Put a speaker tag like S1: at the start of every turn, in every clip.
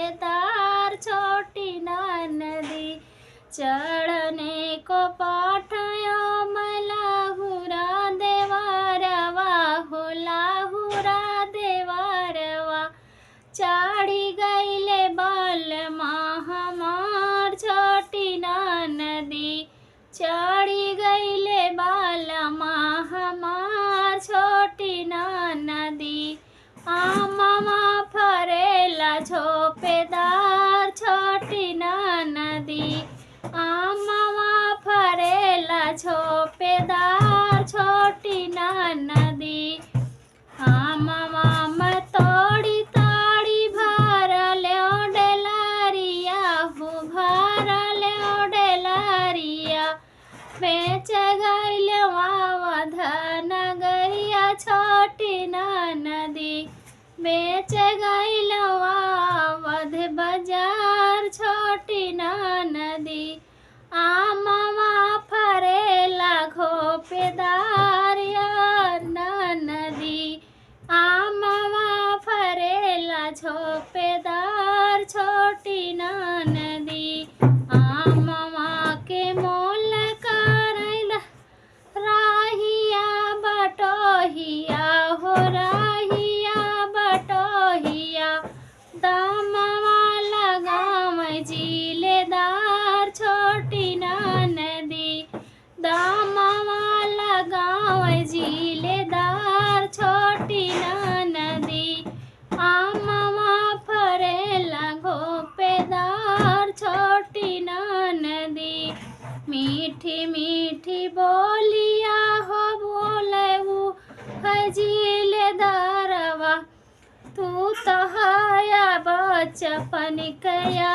S1: झोपेदार छोटी नदी। चढ़ने को पाठयो मलाहुरा देवरवा हो लाहुरा देवरवा। चढ़ी गईले बलमा हमार छोटी नदी। चढ़ी गईले बलमा हमार छोटी नदी। आमवा फरेला झोपेदार छोटी नदी। आमवा फरेला झोपेदार छोटी नदी। आमवा में तोड़ी ताड़ी भरले डेलारिया हो भरले डेलारिया। बेच गईले वावा धन गरिया छोटी नदी। बेच गईले वावध बाजार छोटी नदी। आमवा फरेला झोपेदार नदी। आमवा फरेला झोपेदार छोटी नदी। आमवा के मोल करैला राहिया बटोहिया हो राहिया बटोहिया। दामवा लगाव जिलेदार छोटी नदी। दामवा लगाव जिलेदार छोटी नदी। आमवा फरेला झोपेदार छोटी नदी। मीठी मीठी बोलिया हो बोलेऊ जिलेदारवा। तू तो हया बचपन कया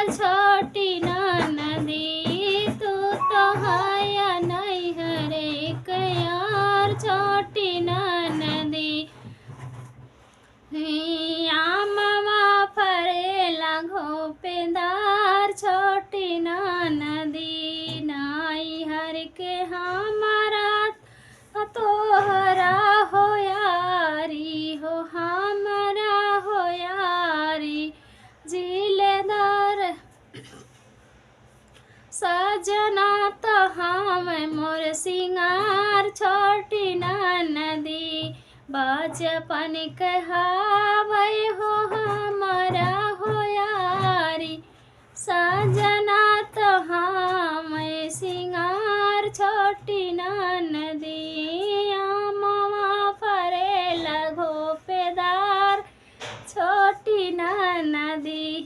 S1: छोटी नदी। तू तो हया नैहरे कयार छोटी नदी। आमवा फरेला झोपेदार छोटी नदी। नैहर के हमारा तोहरा हो यारी हो हमारा हो यारी। जिलेदार सजना तो हम मोर सिंगार छोटी नदी। बचपन कहावे हो हमारा हो यारी। सजना तो हम सिंगार छोटी नदी। आमवा फरेला झोपेदार छोटी नदी।